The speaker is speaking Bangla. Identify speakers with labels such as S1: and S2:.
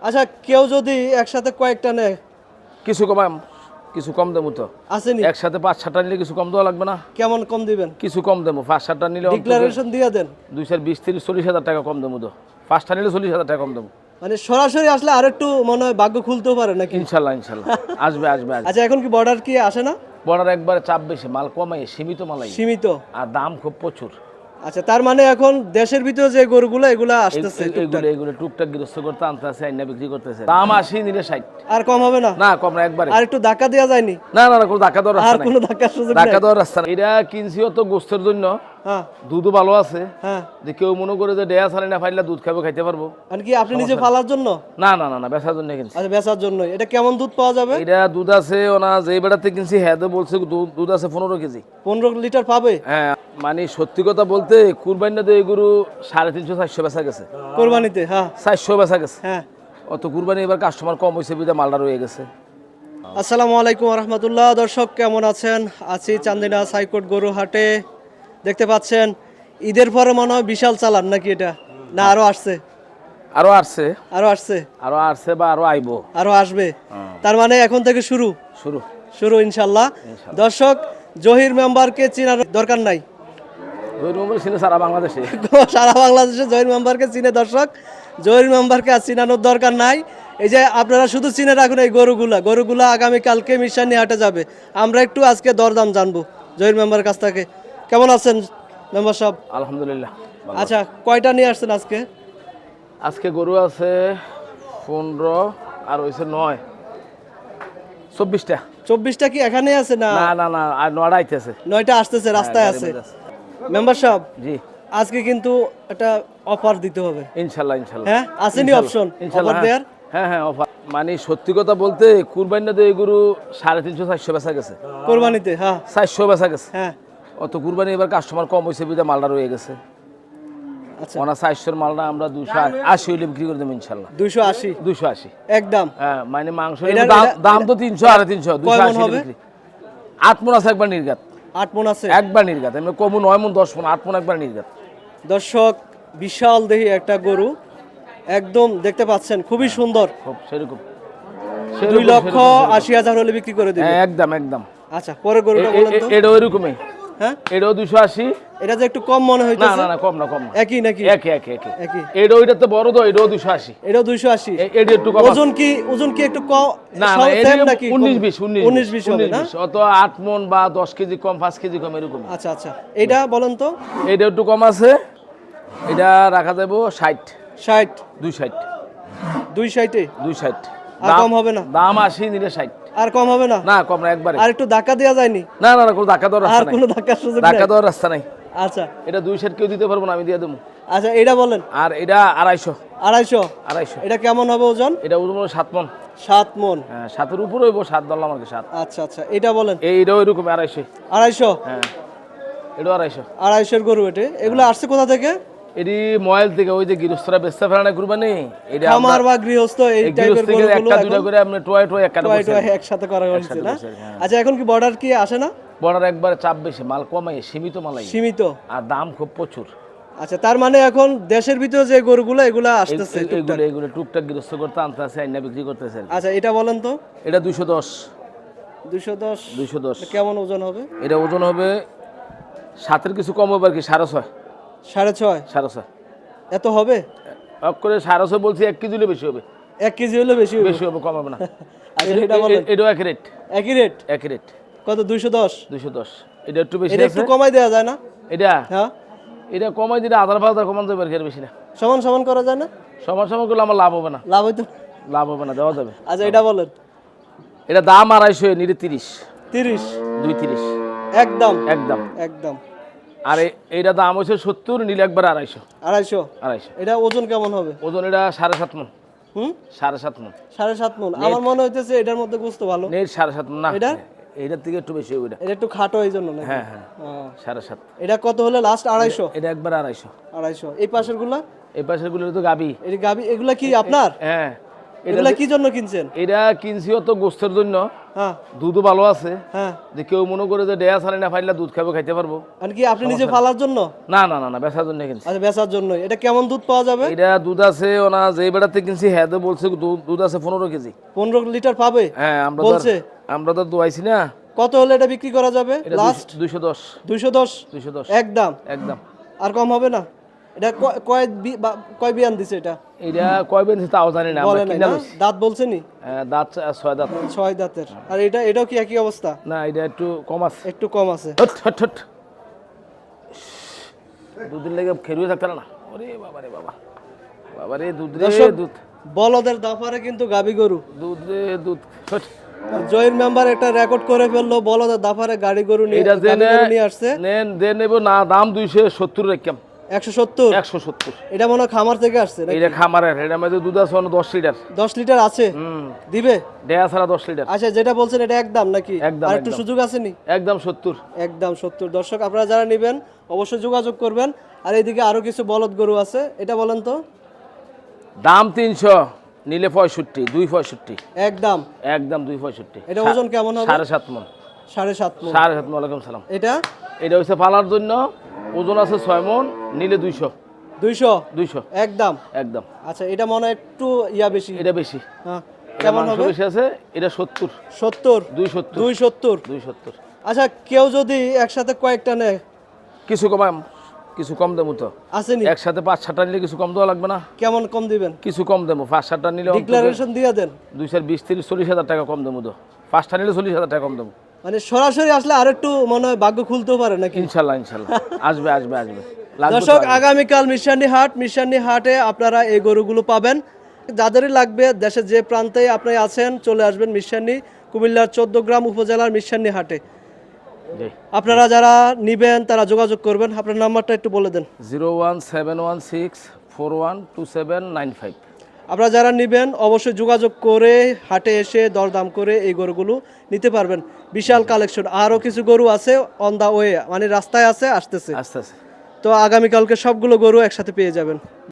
S1: আচ্ছা কেউ যদি একসাথে কয়েকটা নেয়
S2: কিছু কম দেবো তো
S1: আসেনি
S2: একসাথে 5-7টা নিলে কিছু কম দেওয়া লাগবে না?
S1: কেমন কম দিবেন?
S2: কিছু কম দেবো 5-7টা নিলে
S1: ডিক্লারেশন দিয়ে দেন
S2: 2-20-30-40 হাজার টাকা কম দেবো তো। 5টা নিলে 40 হাজার টাকা কম দেবো
S1: মানে সরাসরি আসলে আর একটু মনে হয় ভাগ্য খুলতেও পারে নাকি?
S2: ইনশাল্লাহ আসবে।
S1: আচ্ছা এখন কি বর্ডার কি আসে না?
S2: বর্ডার একবারে চাপ বেশি, মাল কমাই, সীমিত মালাই,
S1: সীমিত
S2: আর দাম খুব প্রচুর।
S1: আচ্ছা তার মানে এখন দেশের ভিতরে যে গরুগুলো এগুলা আসতেছে টুকটাক।
S2: এগুলো টুকটাক গৃহস্থ করতে আনতে আছে, আইনা বিক্রি করতেছে। দাম 80 নিলে 60।
S1: আর কম হবে না?
S2: না কম না একবারে।
S1: আর একটু ধাক্কা দেওয়া যায়নি?
S2: না কোনো ধাক্কা দেওয়ার
S1: আর
S2: রাস্তা নাই।
S1: কোনো ধাক্কার সুযোগ নাই?
S2: ধাক্কা দেওয়ার রাস্তা নাই। এটা কিনছি তো গোস্তের জন্য।
S1: হ্যাঁ
S2: দুধও ভালো আছে।
S1: হ্যাঁ
S2: যে কেউ মনে করে যে ডেয়া সালে না ফাইলে দুধ খাবে, খাইতে পারবো।
S1: আর কি আপনি নিজে পালার জন্য?
S2: না বেচার জন্য কিনছি।
S1: আচ্ছা বেচার জন্য। এটা কেমন দুধ পাওয়া যাবে?
S2: এটা দুধ আছে ওনা যে বেড়াতে কিনছি, হ্যাঁ বলছে দুধ আছে 15 কেজি।
S1: 15 লিটার পাবে?
S2: হ্যাঁ মানে সত্যি কথা বলতে কুরবানিতে এই গরু 350-400 বেচা গেছে।
S1: কোরবানিতে? হ্যাঁ
S2: 400 বেচা গেছে।
S1: হ্যাঁ।
S2: অত কুরবানি এবার কাস্টমার কম হয়েছে, বিধা মালটা রয়ে গেছে।
S1: আসসালামু আলাইকুম রহমতুল্লাহ। দর্শক কেমন আছেন? আছি চান্দিনা সাইকোট গরু হাটে। দেখতে পাচ্ছেন ঈদের পরে মনে হয় বিশাল চালান নাকি এটা? না আরো আসছে?
S2: আরো আসছে
S1: আরো আসছে
S2: বা আরো আইবো,
S1: আরো আসবে। তার মানে এখন থেকে শুরু ইনশাল্লাহ। দর্শক জহির মেম্বারকে চেনার দরকার নাই,
S2: সারা বাংলাদেশে
S1: সারা বাংলাদেশে জহির মেম্বারকে চিনে। দর্শক জহির মেম্বারকে আর চিনানোর দরকার নাই। এই যে আপনারা শুধু চিনে রাখুন এই গরুগুলা আগামীকালকে মিশানি হাটে যাবে। আমরা একটু আজকে দরদাম জানবো জহির মেম্বারের কাছ থেকে। কেমন আছেন মেম্বার সাহেব?
S2: আলহামদুলিল্লাহ।
S1: আচ্ছা কয়টা নিয়ে আসছেন
S2: আজকে গরু আছে 15 আর হয়েছে 9, 24টা।
S1: 24টা কি এখানে আছে? না
S2: আর 9টা আইতেছে।
S1: 9টা আসতেছে, রাস্তায় আছে। মেম্বার সাহেব
S2: জি
S1: আজকে কিন্তু একটা অফার দিতে হবে
S2: ইনশাল্লাহ।
S1: হ্যাঁ আসেনি অপশন অফার দেওয়ার?
S2: হ্যাঁ অফার। মানে সত্যি কথা বলতে কুরবানিতে এই গরু 350-400 বেচা গেছে।
S1: কোরবানিতে? হ্যাঁ
S2: 400 বেচা গেছে।
S1: হ্যাঁ।
S2: অত কুরবানি এবার কাস্টমার কম হয়েছে, বিধা মালটা রয়ে গেছে।
S1: আচ্ছা
S2: ওনা 400 মালটা আমরা 280 হইলে বিক্রি করে দেবো ইনশাল্লাহ।
S1: 280 একদম।
S2: হ্যাঁ মানে মাংস
S1: দাম
S2: তো 300 350, 280 বিক্রি। 8 মণ আছে একবার নির্গাত।
S1: 8 মণ আছে
S2: একবার নির্গাত, এমনি কম 9 মণ 10 মণ, 8 মণ একবার নির্গাত।
S1: দর্শক বিশাল দেহি একটা গরু, একদম দেখতে পাচ্ছেন খুবই সুন্দর।
S2: খুব সেরকম
S1: 2,80,000 হলে বিক্রি করে দিবেন?
S2: একদম।
S1: আচ্ছা পরের গরুটা বলেন তো।
S2: এটা ওইরকমই। হ্যাঁ এটাও 280।
S1: এটা যে একটু কম মনে হইতেছে।
S2: না কম না
S1: একই নাকি?
S2: একই। এটা ওইটা তো বড় তো, এটাও 280।
S1: এটাও 280।
S2: এটা একটু কম।
S1: ওজন কি একটু কম?
S2: না
S1: সেম নাকি?
S2: 19-20
S1: হবে না?
S2: অত 8 মণ বা 10 কেজি কম, 5 কেজি কম এরকম।
S1: আচ্ছা এটা বলেন তো।
S2: এটা একটু কম আছে, এটা রাখা যাবো 60। 260
S1: আর কম হবে না?
S2: দাম 80 নিলে 60।
S1: আর কম হবে না?
S2: না কম না একবারে।
S1: আর একটু ধাক্কা দেওয়া যায়নি?
S2: না কোনো ধাক্কা দেওয়ার রাস্তা
S1: আর
S2: নাই।
S1: কোনো ধাক্কার সুযোগ নাই?
S2: ধাক্কা দেওয়ার রাস্তা নাই।
S1: আচ্ছা
S2: এটা 260 কেউ দিতে পারবো না, আমি দিয়ে দেবো।
S1: আচ্ছা এটা বলেন।
S2: আর এটা 250।
S1: এটা কেমন হবে ওজন?
S2: এটা ওজন 7 মণ।
S1: 7 মণ?
S2: হ্যাঁ 7-এর উপরে হইব, 7 ধরলাম আর কি 7।
S1: আচ্ছা এটা বলেন।
S2: এইটাও এরকম 250। হ্যাঁ এটাও
S1: 250 এর গরু। এগুলো আসছে কোথা থেকে?
S2: এটি ময়েল থেকে, ওই যে গৃহস্থরা বেচতে ফেলে না কুরবানি, এটা
S1: খামার বা গৃহস্থ এই টাইপের গরুগুলো
S2: একটা দুইটা করে আপনি টোয়
S1: একসাথে করা হয়েছে না? আচ্ছা এখন কি বর্ডার কি আসে না?
S2: বর্ডার একবারে চাপ বেশি, মাল কমাই, সীমিত মালাই, আর দাম খুব প্রচুর।
S1: আচ্ছা তার মানে এখন দেশের ভিতরে যে গরুগুলো এগুলা আসতেছে
S2: এগুলো টুকটাক গৃহস্থ করতে আনতে আছে, আইনা বিক্রি করতেছে।
S1: আচ্ছা এটা বলেন তো।
S2: এটা 210।
S1: কেমন ওজন হবে?
S2: এটা ওজন হবে 7-এর কিছু কম হবে আর কি, 6.5। 6.5
S1: এত হবে?
S2: করে 6.5 বলছি, 1 কেজি হলে বেশি হবে।
S1: 1 কেজি হলে বেশি হবে, কম
S2: হবে না।
S1: আচ্ছা এটা বলেন।
S2: এটাও একই রেট।
S1: কত? 210।
S2: এটা একটু বেশি
S1: আছে। একটু কমাই দেওয়া যায় না?
S2: এটা
S1: হ্যাঁ
S2: এটা কমাই দিলে 1000 কমান যাবে আর বেশি না।
S1: সমান করা যায় না?
S2: সমান করলে আমার লাভ হবে না। লাভ হবে না, দেওয়া যাবে।
S1: আচ্ছা এটা বলেন।
S2: এটা দাম 250, নিলে 30।
S1: 230 একদম।
S2: আর এইটা দাম হচ্ছে 70, নিলে একবার 250।
S1: এটা ওজন কেমন হবে?
S2: ওজন এটা 7.5 মণ। 7.5 মণ।
S1: 7.5 মণ। আমার মনে হইতেছে এটার মধ্যে গোস্ত ভালো।
S2: 7.5 মণ না, এটার থেকে একটু বেশি হবে।
S1: এটা একটু খাটো এই জন্য না?
S2: হ্যাঁ 7.5।
S1: এটা কত হলে লাস্ট? 250।
S2: এটা একবার 250।
S1: এই পাশের গুলো?
S2: এই পাশের গুলো তো গাবি।
S1: এগুলা কি আপনার?
S2: হ্যাঁ
S1: এগুলা কি জন্য কিনছেন?
S2: এটা কিনছিও তো গোস্তের জন্য,
S1: হ্যাঁ
S2: দুধও ভালো আছে।
S1: হ্যাঁ,
S2: যে কেউ মনে করে যে ডেয়া ছাড়ে না ফাইলা দুধ খাবে, খাইতে পারবো।
S1: আর কি আপনি নিজে পালার জন্য?
S2: না না না না, বেচার জন্য কিনছি।
S1: আচ্ছা, বেচার জন্য। এটা কেমন দুধ পাওয়া যাবে?
S2: এটা দুধ আছে ওনা যে বেড়াতে কিনছি, হ্যাঁ তো বলছে দুধ আছে 15 কেজি।
S1: 15 লিটার পাবে
S2: হ্যাঁ,
S1: বলছে।
S2: আমরা তো দোয়াইছি না।
S1: কত হলে এটা বিক্রি করা যাবে লাস্ট?
S2: 210।
S1: 210 একদম?
S2: একদম।
S1: আর কম হবে না? এটা কয় বিয়ান দিছে এটা?
S2: এটা কয় বেন তাও জানি না, আমরা
S1: বলে নাই
S2: কিনা
S1: না?
S2: লইছি।
S1: দাঁত বলছেনি?
S2: দাঁত 6 দাঁত।
S1: 6 দাঁতের। আর এটাও কি একই অবস্থা?
S2: না, এটা একটু কম আছে।
S1: একটু কম আছে।
S2: Hot hot hot. দুধের লেগে খেরুয়ে থাকতে না। ওরে বাবা রে বাবা, বাবা রে দুধ রে
S1: দর্শক,
S2: দুধ,
S1: বলদের দাফারে কিন্তু গাবি গরু।
S2: দুধ রে দুধ। হট।
S1: জয়ের মেম্বার একটা রেকর্ড করে ফেললো, বলদের দাফারে গাড়ি গরু নিয়ে
S2: এটা
S1: গাবি গরু নিয়ে আসছে।
S2: নেব না, দাম 270 রাখলাম।
S1: 170?
S2: 170।
S1: এটা মনে হয় খামার থেকে আসছে নাকি?
S2: এটা খামারের, এটা মধ্যে দুধ আছে 10 লিটার।
S1: 10 লিটার আছে? দিবে?
S2: ডেয়া ছাড়া 10 লিটার।
S1: আচ্ছা, যেটা বলছেন এটা একদম নাকি?
S2: একদম,
S1: আর একটু
S2: একদম।
S1: সুযোগ আছে নি?
S2: একদম 70।
S1: একদম 70। দর্শক, আপনারা যারা নেবেন অবশ্যই যোগাযোগ করবেন। আর এইদিকে আরো কিছু বলদ গরু আছে, এটা বলেন তো।
S2: দাম 300, নিলে 65, 265।
S1: একদম?
S2: একদম 265।
S1: এটা ওজন কেমন হবে?
S2: 7.5 মণ।
S1: 7.5 মণ?
S2: 7.5 মণ। ওয়ালাইকুম সালাম।
S1: এটা
S2: এটা হচ্ছে পালার জন্য, ওজন আছে 6 মণ, নিলে 200।
S1: 200? একদম?
S2: একদম।
S1: আচ্ছা, এটা মনে হয় একটু বেশি।
S2: এটা বেশি।
S1: হ্যাঁ,
S2: এটা
S1: কেমন
S2: মাংস
S1: হবে?
S2: বেশি আছে, এটা 70।
S1: 70?
S2: 270।
S1: 270? আচ্ছা, কেউ যদি একসাথে কয়েকটা নেয়?
S2: কিছু কম দেবো তো।
S1: আসেনি?
S2: একসাথে 5-7টা নিলে কিছু কম দেওয়া লাগবে না?
S1: কেমন কম দিবেন?
S2: কিছু কম দেবো। 5-7টা নিলে
S1: ডিক্লারেশন দিয়ে দেন।
S2: 220-30-40 হাজার টাকা কম দেবো তো। 5টা নিলে 40 হাজার টাকা কম দেবো।
S1: মানে সরাসরি আসলে আর একটু মনে হয় ভাগ্য খুলতেও পারে নাকি?
S2: ইনশাল্লাহ ইনশাল্লাহ। আসবে আসবে আসবে। লাগবে তো
S1: দর্শক,
S2: আসবে।
S1: আগামীকাল মিশানি হাটে আপনারা এই গরুগুলো পাবেন। যাদেরই লাগবে, দেশের যে প্রান্তে আপনি আছেন, চলে আসবেন মিশানি, কুমিল্লার 14 গ্রাম উপজেলার মিশানি হাটে।
S2: জি।
S1: আপনারা যারা নিবেন তারা যোগাযোগ করবেন। আপনার নাম্বারটা একটু বলে দেন।
S2: 01716412795।
S1: আপনারা যারা নিবেন অবশ্যই যোগাযোগ করে হাটে এসে দরদাম করে এই গরুগুলো নিতে পারবেন। বিশাল কালেকশন। আরও কিছু গরু আছে অন দা ওয়ে, মানে রাস্তায় আছে, আসতেছে।
S2: আস্তে আস্তে।
S1: তো আগামীকালকে সবগুলো গরু একসাথে পেয়ে যাবেন।